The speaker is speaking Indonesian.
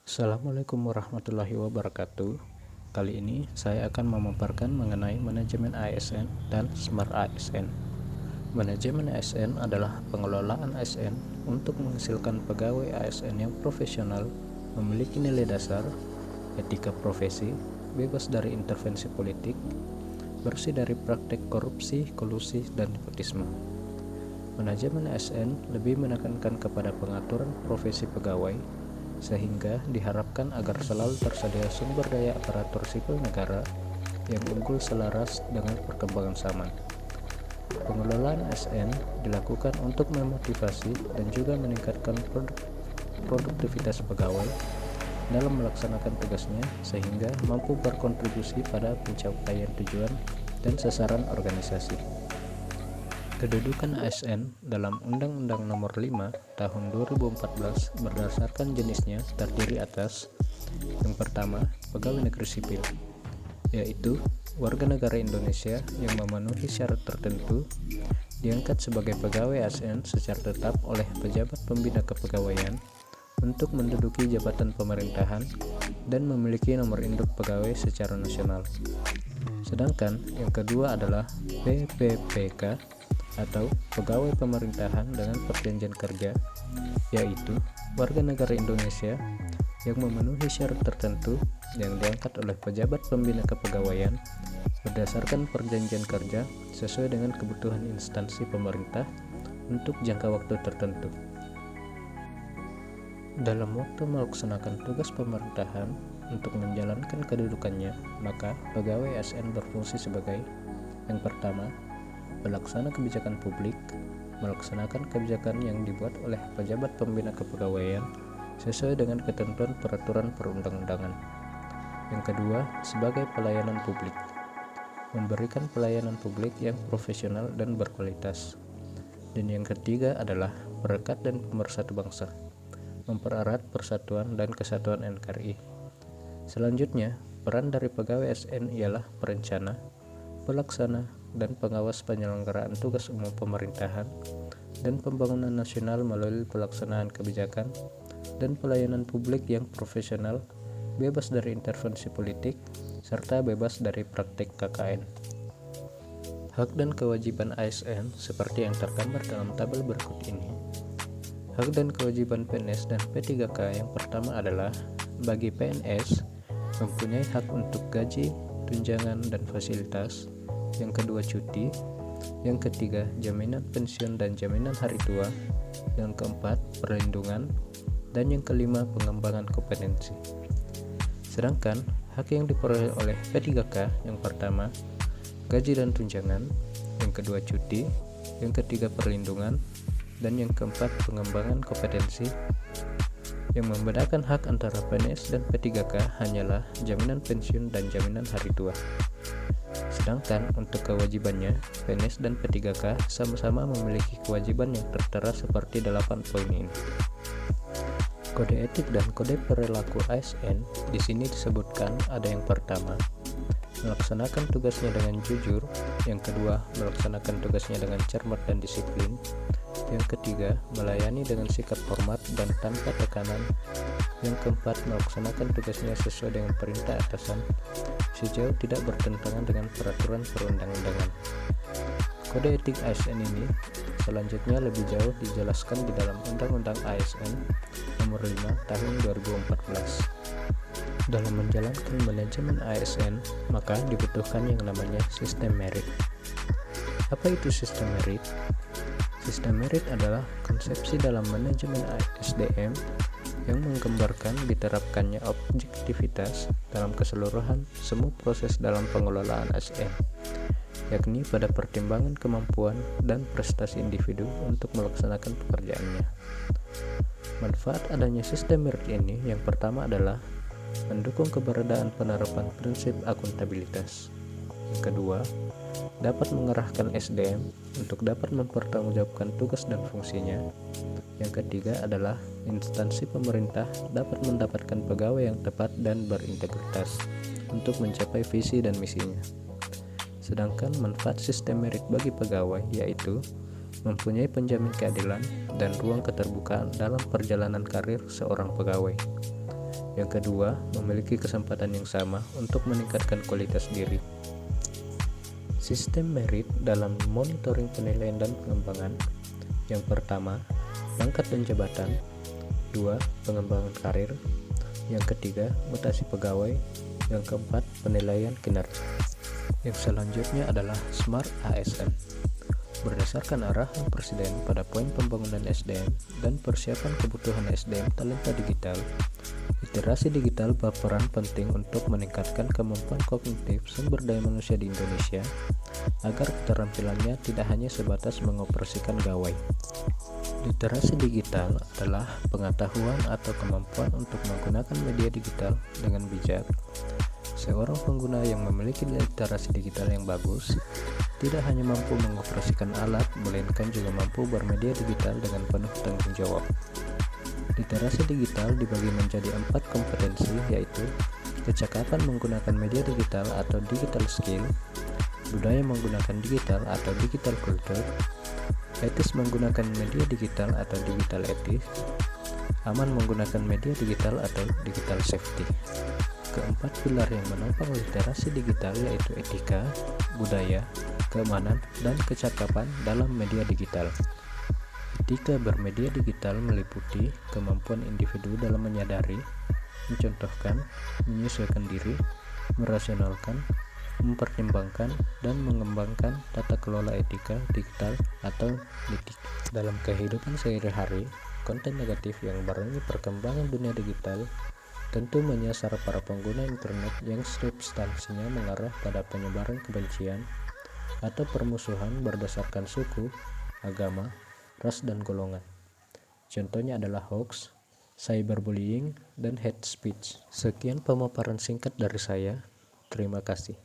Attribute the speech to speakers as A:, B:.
A: Assalamualaikum warahmatullahi wabarakatuh. Kali ini saya akan memaparkan mengenai manajemen ASN dan Smart ASN. Manajemen ASN adalah pengelolaan ASN untuk menghasilkan pegawai ASN yang profesional, memiliki nilai dasar, etika profesi, bebas dari intervensi politik, bersih dari praktek korupsi, kolusi, dan nepotisme. Manajemen ASN lebih menekankan kepada pengaturan profesi pegawai, sehingga diharapkan agar selalu tersedia sumber daya aparatur sipil negara yang unggul selaras dengan perkembangan zaman. Pengelolaan ASN dilakukan untuk memotivasi dan juga meningkatkan produktivitas pegawai dalam melaksanakan tugasnya sehingga mampu berkontribusi pada pencapaian tujuan dan sasaran organisasi. Kedudukan ASN dalam Undang-Undang Nomor 5 Tahun 2014 berdasarkan jenisnya terdiri atas: yang pertama, pegawai negeri sipil, yaitu warga negara Indonesia yang memenuhi syarat tertentu diangkat sebagai pegawai ASN secara tetap oleh pejabat pembina kepegawaian untuk menduduki jabatan pemerintahan dan memiliki nomor induk pegawai secara nasional. Sedangkan yang kedua adalah PPPK atau pegawai pemerintahan dengan perjanjian kerja, yaitu warga negara Indonesia yang memenuhi syarat tertentu yang diangkat oleh pejabat pembina kepegawaian berdasarkan perjanjian kerja sesuai dengan kebutuhan instansi pemerintah untuk jangka waktu tertentu. Dalam waktu melaksanakan tugas pemerintahan untuk menjalankan kedudukannya, maka pegawai ASN berfungsi sebagai: yang pertama, pelaksana kebijakan publik, melaksanakan kebijakan yang dibuat oleh pejabat pembina kepegawaian sesuai dengan ketentuan peraturan perundang-undangan. Yang kedua, sebagai pelayanan publik, memberikan pelayanan publik yang profesional dan berkualitas. Dan yang ketiga adalah perekat dan pemersatu bangsa, mempererat persatuan dan kesatuan NKRI. Selanjutnya, peran dari pegawai ASN ialah perencana, pelaksana, dan pengawas penyelenggaraan tugas umum pemerintahan dan pembangunan nasional melalui pelaksanaan kebijakan dan pelayanan publik yang profesional, bebas dari intervensi politik, serta bebas dari praktik KKN. Hak dan kewajiban ASN seperti yang tergambar dalam tabel berikut ini. Hak dan kewajiban PNS dan P3K yang pertama adalah: bagi PNS, mempunyai hak untuk gaji, tunjangan, dan fasilitas. Yang kedua, cuti. Yang ketiga, jaminan pensiun dan jaminan hari tua. Yang keempat, perlindungan. Dan yang kelima, pengembangan kompetensi. Sedangkan hak yang diperoleh oleh P3K yang pertama, gaji dan tunjangan. Yang kedua, cuti. Yang ketiga, perlindungan. Dan yang keempat, pengembangan kompetensi. Yang membedakan hak antara PNS dan P3K hanyalah jaminan pensiun dan jaminan hari tua. Sedangkan untuk kewajibannya, PNS dan P3K sama-sama memiliki kewajiban yang tertera seperti 8 poin ini. Kode etik dan kode perilaku ASN di sini disebutkan ada: yang pertama, melaksanakan tugasnya dengan jujur. Yang kedua, melaksanakan tugasnya dengan cermat dan disiplin. Yang ketiga, melayani dengan sikap hormat dan tanpa tekanan. Yang keempat, melaksanakan tugasnya sesuai dengan perintah atasan sejauh tidak bertentangan dengan peraturan perundang-undangan. Kode etik ASN ini selanjutnya lebih jauh dijelaskan di dalam Undang-Undang ASN Nomor 5 Tahun 2014. Dalam menjalankan manajemen ASN, maka dibutuhkan yang namanya sistem merit. Apa itu sistem merit? Sistem merit adalah konsepsi dalam manajemen SDM yang menggambarkan diterapkannya objektivitas dalam keseluruhan semua proses dalam pengelolaan ASN, yakni pada pertimbangan kemampuan dan prestasi individu untuk melaksanakan pekerjaannya. Manfaat adanya sistem merit ini yang pertama adalah mendukung keberadaan penerapan prinsip akuntabilitas. Yang kedua, dapat mengerahkan SDM untuk dapat mempertanggungjawabkan tugas dan fungsinya. Yang ketiga adalah instansi pemerintah dapat mendapatkan pegawai yang tepat dan berintegritas untuk mencapai visi dan misinya. Sedangkan manfaat sistem merit bagi pegawai yaitu mempunyai penjamin keadilan dan ruang keterbukaan dalam perjalanan karir seorang pegawai. Yang kedua, memiliki kesempatan yang sama untuk meningkatkan kualitas diri. Sistem merit dalam monitoring penilaian dan pengembangan. Yang pertama, pangkat dan jabatan. 2. Pengembangan karir. Yang ketiga, mutasi pegawai. Yang keempat, penilaian kinerja. Yang selanjutnya adalah Smart ASN. Berdasarkan arahan Presiden pada poin pembangunan SDM dan persiapan kebutuhan SDM talenta digital, literasi digital berperan penting untuk meningkatkan kemampuan kognitif sumber daya manusia di Indonesia agar keterampilannya tidak hanya sebatas mengoperasikan gawai. Literasi digital adalah pengetahuan atau kemampuan untuk menggunakan media digital dengan bijak. Seorang pengguna yang memiliki literasi digital yang bagus tidak hanya mampu mengoperasikan alat, melainkan juga mampu bermedia digital dengan penuh tanggung jawab. Literasi digital dibagi menjadi 4 kompetensi, yaitu kecakapan menggunakan media digital atau digital skill, budaya menggunakan digital atau digital culture, etis menggunakan media digital atau digital etis, aman menggunakan media digital atau digital safety. Keempat pilar yang menopang literasi digital yaitu etika, budaya, keamanan, dan kecakapan dalam media digital. Etika bermedia digital meliputi kemampuan individu dalam menyadari, mencontohkan, menyesuaikan diri, merasionalkan, mempertimbangkan, dan mengembangkan tata kelola etika digital atau etik. Dalam kehidupan sehari-hari, konten negatif yang barengi perkembangan dunia digital tentu menyasar para pengguna internet yang substansinya mengarah pada penyebaran kebencian atau permusuhan berdasarkan suku, agama, ras, dan golongan. Contohnya adalah hoax, cyberbullying, dan hate speech. Sekian pemaparan singkat dari saya. Terima kasih.